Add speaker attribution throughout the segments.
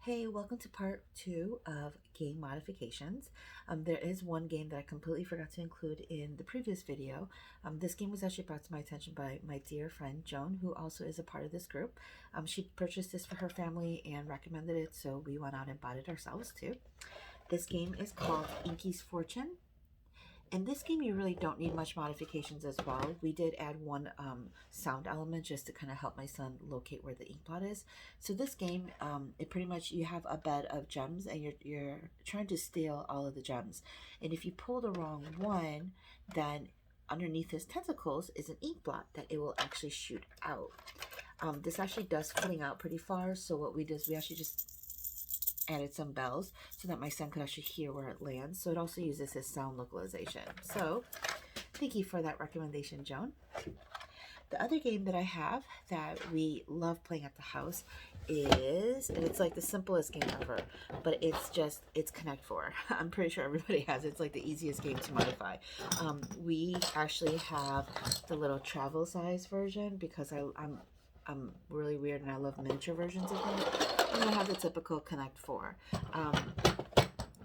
Speaker 1: Hey, welcome to part two of game modifications. There is one game that I completely forgot to include in the previous video. This game was actually brought to my attention by my dear friend Joan, who also is a part of this group. She purchased this for her family and recommended it, so we went out and bought it ourselves too. This game is called Inky's Fortune. In this game, you really don't need much modifications as well. We did add one sound element just to kind of help my son locate where the ink blot is. So this game, it pretty much, you have a bed of gems and you're trying to steal all of the gems. And if you pull the wrong one, then underneath his tentacles is an ink blot that it will actually shoot out. This actually does fling out pretty far, so what we did is we actually just added some bells so that my son could actually hear where it lands. So it also uses his sound localization. So thank you for that recommendation, Joan. The other game that I have that we love playing at the house is, and it's like the simplest game ever, but it's Connect 4. I'm pretty sure everybody has it. It's like the easiest game to modify. We actually have the little travel size version because I'm really weird and I love miniature versions of them. And I have the typical Connect 4.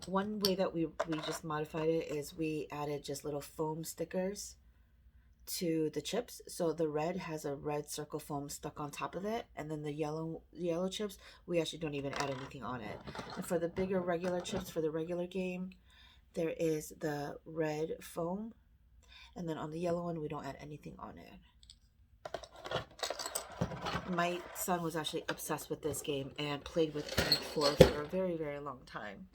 Speaker 1: One way that we just modified it is we added just little foam stickers to the chips. So the red has a red circle foam stuck on top of it, and then the yellow chips, we actually don't even add anything on it. And for the bigger regular chips for the regular game, there is the red foam, and then on the yellow one we don't add anything on it. My son was actually obsessed with this game and played with Connect 4 for a very, very long time.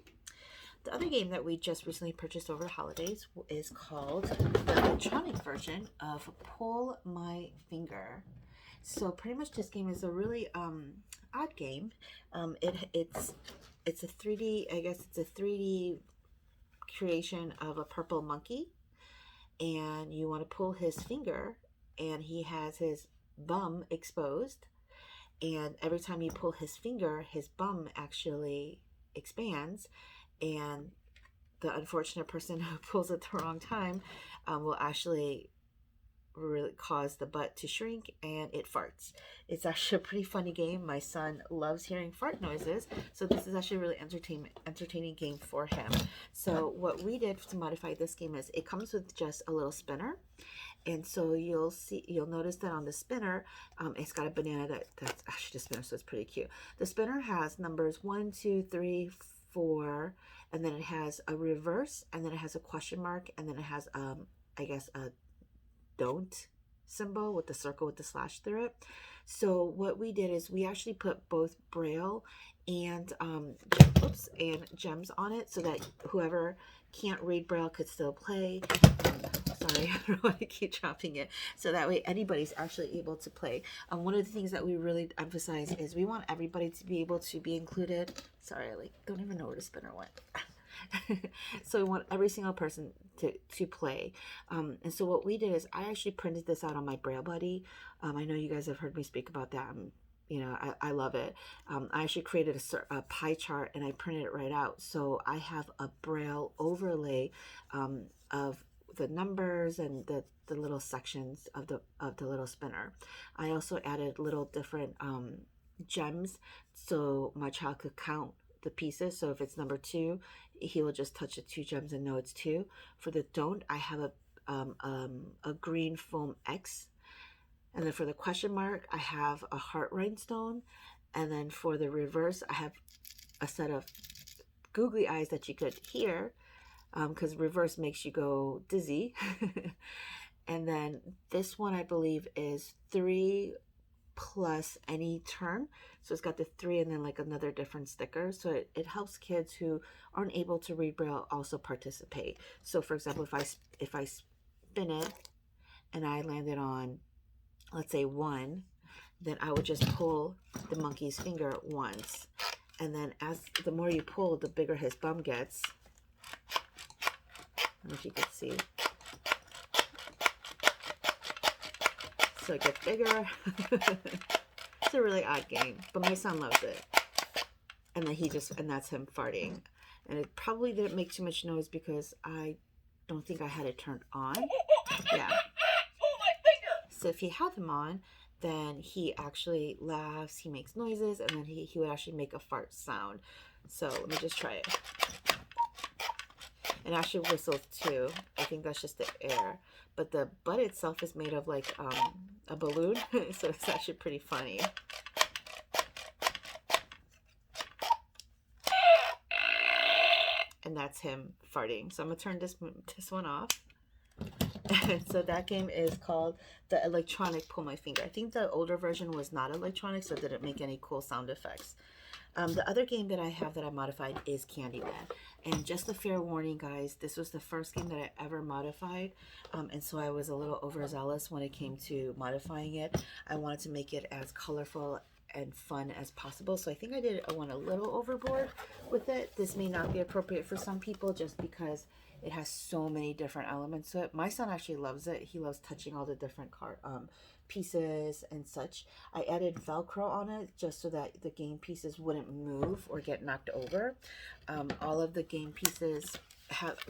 Speaker 1: The other game that we just recently purchased over the holidays is called the electronic version of Pull My Finger. So pretty much this game is a really odd game. It's a 3D, I guess it's a 3D creation of a purple monkey, and you want to pull his finger, and he has his bum exposed, and every time you pull his finger, his bum actually expands, and the unfortunate person who pulls it the wrong time will actually really cause the butt to shrink and it farts. It's actually a pretty funny game. My son loves hearing fart noises, so this is actually a really entertaining game for him. So what we did to modify this game is it comes with just a little spinner, and so you'll notice that on the spinner, it's got a banana that's actually the spinner, so it's pretty cute. The spinner has numbers 1, 2, 3, 4, and then it has a reverse, and then it has a question mark, and then it has I guess a don't symbol with the circle with the slash through it. So what we did is we actually put both braille and gems on it so that whoever can't read braille could still play. Sorry, I don't want to keep dropping it. So that way anybody's actually able to play. One of the things that we really emphasize is we want everybody to be able to be included. Sorry, I don't even know where the spinner went. So we want every single person to play. And so what we did is I actually printed this out on my Braille Buddy. I know you guys have heard me speak about that. I love it. I actually created a pie chart and I printed it right out. So I have a Braille overlay of the numbers and the little sections of the little spinner. I also added little different gems so my child could count the pieces. So if it's number 2, he will just touch the 2 gems and know it's 2. For the don't, I have a green foam X, and then for the question mark, I have a heart rhinestone, and then for the reverse, I have a set of googly eyes that you could hear, because reverse makes you go dizzy. And then this one, I believe, is 3 plus any term, so it's got the 3 and then like another different sticker, so it helps kids who aren't able to read braille also participate. So for example, if I spin it and I landed on, let's say 1, then I would just pull the monkey's finger once, and then as the more you pull, the bigger his bum gets. I don't know if you can see. So it gets bigger. It's a really odd game, but my son loves it. And then and that's him farting. And it probably didn't make too much noise because I don't think I had it turned on. Yeah. So if you have them on, then he actually laughs, he makes noises, and then he would actually make a fart sound. So let me just try it. And actually whistles too. I think that's just the air. But the butt itself is made of like a balloon. So it's actually pretty funny. And that's him farting. So I'm gonna turn this one off. And so that game is called the electronic Pull My Finger. I think the older version was not electronic, so it didn't make any cool sound effects. The other game that I have that I modified is Candyland. And just a fair warning, guys, this was the first game that I ever modified. And so I was a little overzealous when it came to modifying it. I wanted to make it as colorful and fun as possible. So I think I went a little overboard with it. This may not be appropriate for some people just because it has so many different elements to it. My son actually loves it. He loves touching all the different pieces and such. I added Velcro on it just so that the game pieces wouldn't move or get knocked over. All of the game pieces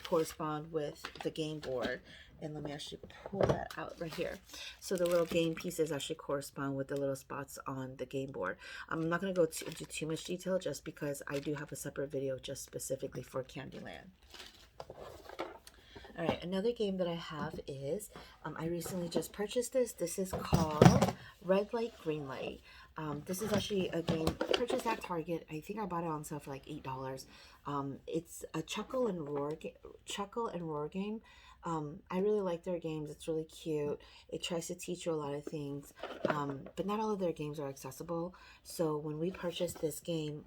Speaker 1: correspond with the game board. And let me actually pull that out right here. So the little game pieces actually correspond with the little spots on the game board. I'm not going to go into too much detail just because I do have a separate video just specifically for Candyland. All right, another game that I have is, I recently just purchased this. This is called Red Light, Green Light. This is actually a game purchased at Target. I think I bought it on sale for like $8. It's a chuckle and roar game. I really like their games. It's really cute. It tries to teach you a lot of things, but not all of their games are accessible. So when we purchased this game,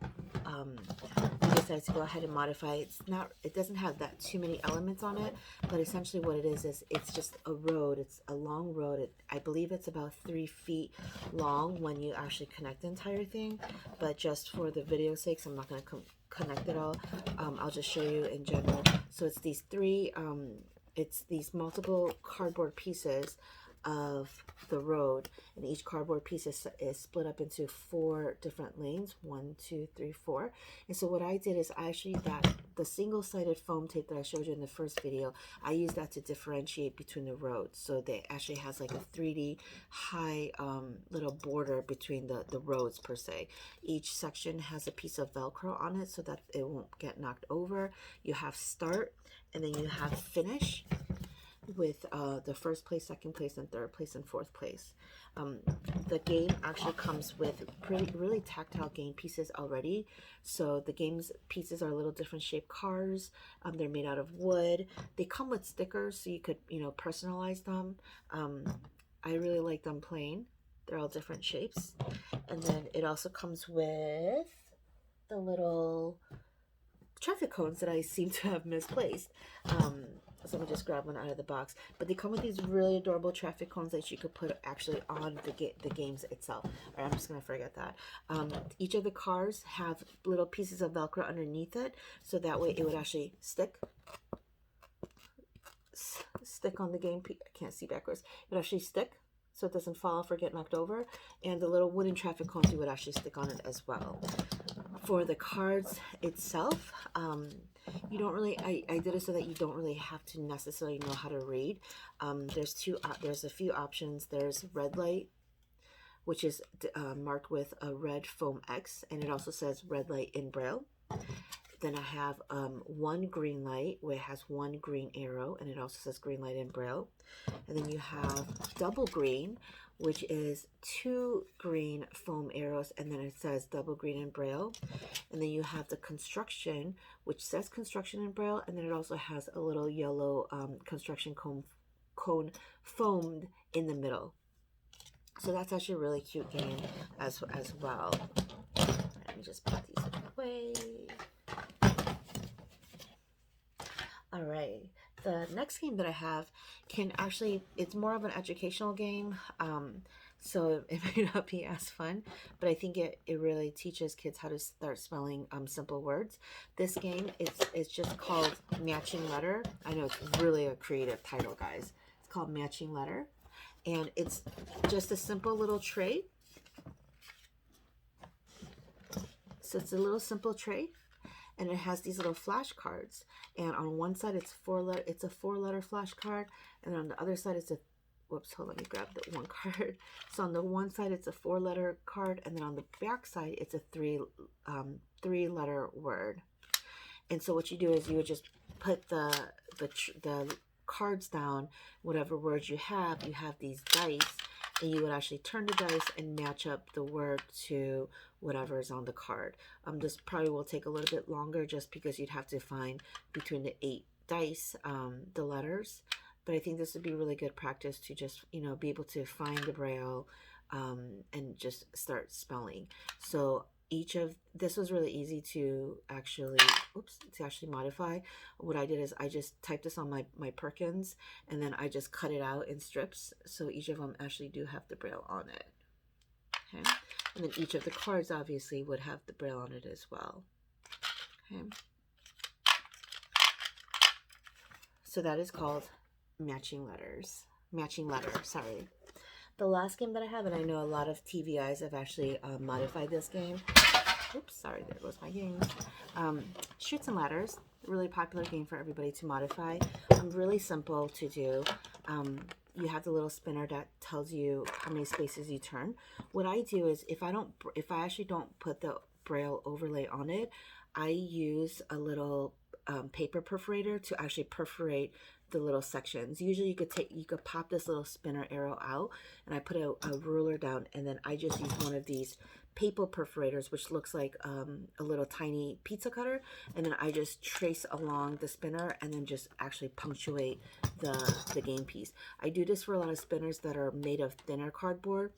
Speaker 1: we decided to go ahead and modify it. It doesn't have that too many elements on it, but essentially what it is it's just a road. It's a long road. I believe it's about 3 feet long when you actually connect the entire thing, but just for the video sakes, I'm not going to connect it all. I'll just show you in general. So it's these multiple cardboard pieces of the road, and each cardboard piece is split up into 4 different lanes, 1, 2, 3, 4. And so what I did is I actually the single-sided foam tape that I showed you in the first video, I used that to differentiate between the roads. So they actually has like a 3D high little border between the roads per se. Each section has a piece of Velcro on it so that it won't get knocked over. You have start, and then you have finish with the first place, second place, and third place, and fourth place. The game actually comes with really tactile game pieces already. So the game's pieces are little different shaped cars. They're made out of wood. They come with stickers so you could personalize them. I really like them plain. They're all different shapes. And then it also comes with the little traffic cones that I seem to have misplaced. So let me just grab one out of the box. But they come with these really adorable traffic cones that you could put actually on the games itself. All right, I'm just going to forget that. Each of the cars have little pieces of Velcro underneath it, so that way it would actually stick on the game. I can't see backwards. It would actually stick so it doesn't fall off or get knocked over. And the little wooden traffic cones, you would actually stick on it as well. For the cards itself, you don't really, I did it so that you don't really have to necessarily know how to read. There's a few options. There's red light, which is marked with a red foam X, and it also says red light in Braille. Then I have one green light where it has one green arrow, and it also says green light in Braille. And then you have double green, which is 2 green foam arrows, and then it says double green in Braille. And then you have the construction, which says construction in Braille, and then it also has a little yellow construction cone foamed in the middle. So that's actually a really cute game as well. Let me just put these away. All right, the next game that I have it's more of an educational game. So it may not be as fun, but I think it really teaches kids how to start spelling simple words. This game is just called Matching Letter. I know it's really a creative title, guys. It's called Matching Letter, and it's just a simple little tray. So it's a little simple tray, and it has these little flashcards. And on one side it's a 4-letter flashcard, and on the other side it's a whoops, hold on, let me grab the one card. So on the one side, it's a 4-letter card, and then on the back side, it's a 3-letter word. And so what you do is you would just put the cards down, whatever words you have these dice, and you would actually turn the dice and match up the word to whatever is on the card. This probably will take a little bit longer just because you'd have to find between the 8 dice, the letters. But I think this would be really good practice to just, be able to find the Braille, and just start spelling. So this was really easy to actually modify. What I did is I just typed this on my Perkins, and then I just cut it out in strips, so each of them actually do have the Braille on it. Okay, and then each of the cards obviously would have the Braille on it as well. Okay, so that is called matching letter. Sorry. The last game that I have, and I know a lot of TVIs have actually modified this game. Oops, sorry, there goes my game. Chutes and Ladders, really popular game for everybody to modify. Really simple to do. You have the little spinner that tells you how many spaces you turn. What I do is, if I actually don't put the Braille overlay on it, I use a little paper perforator to actually perforate the little sections. Usually you could pop this little spinner arrow out, and I put a ruler down, and then I just use one of these paper perforators, which looks like a little tiny pizza cutter, and then I just trace along the spinner and then just actually punctuate the game piece. I do this for a lot of spinners that are made of thinner cardboard,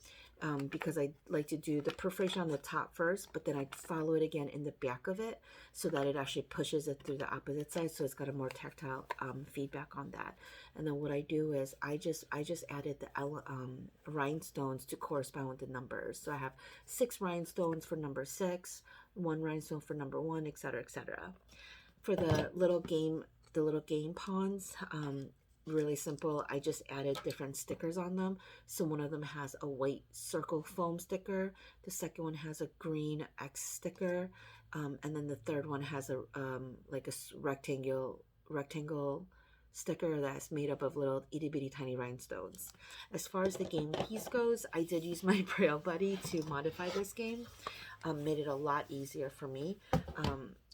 Speaker 1: because I like to do the perforation on the top first, but then I follow it again in the back of it so that it actually pushes it through the opposite side, so it's got a more tactile feedback on that. And then what I do is I just added the rhinestones to correspond with the numbers. So I have 6 rhinestones for number 6, 1 rhinestone for number 1, etc., etc. For the little game pawns, really simple. I just added different stickers on them. So one of them has a white circle foam sticker, the second one has a green X sticker, and then the third one has a like a rectangle sticker that's made up of little itty bitty tiny rhinestones. As far as the game piece goes, I did use my Braille buddy to modify this game. Made it a lot easier for me.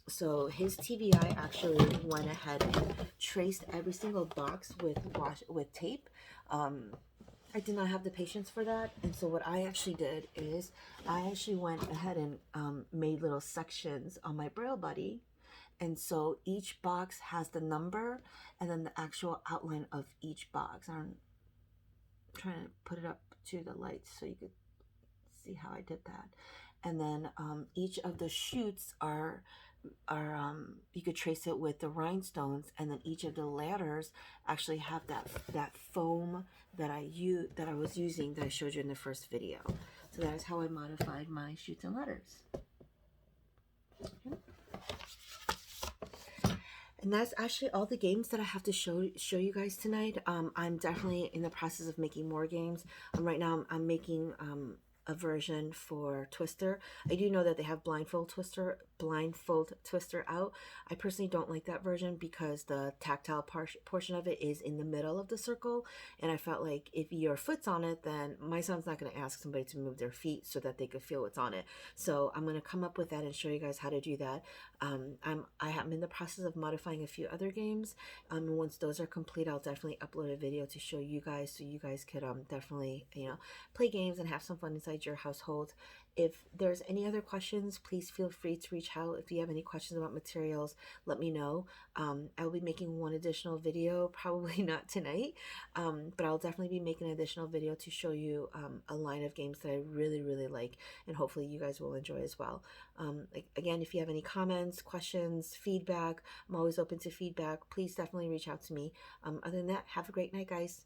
Speaker 1: So his TVI actually went ahead and traced every single box with tape. I did not have the patience for that, and so what I actually did is I actually went ahead and made little sections on my Braille buddy, and so each box has the number and then the actual outline of each box. I'm trying to put it up to the light so you could see how I did that. And then each of the chutes are you could trace it with the rhinestones, and then each of the ladders actually have that foam that I was using that I showed you in the first video. So that is how I modified my Chutes and Ladders. Okay. And that's actually all the games that I have to show you guys tonight. I'm definitely in the process of making more games. Right now I'm making a version for Twister. I do know that they have blindfold Twister out. I personally don't like that version because the tactile portion of it is in the middle of the circle, and I felt like if your foot's on it, then my son's not going to ask somebody to move their feet so that they could feel what's on it. So I'm going to come up with that and show you guys how to do that. I'm in the process of modifying a few other games. Once those are complete, I'll definitely upload a video to show you guys, so you guys could definitely play games and have some fun inside your household. If there's any other questions, please feel free to reach out. If you have any questions about materials, let me know. I'll be making one additional video, probably not tonight, but I'll definitely be making an additional video to show you a line of games that I really, really like, and hopefully you guys will enjoy as well. Again, if you have any comments, questions, feedback, I'm always open to feedback. Please definitely reach out to me. Other than that, have a great night, guys.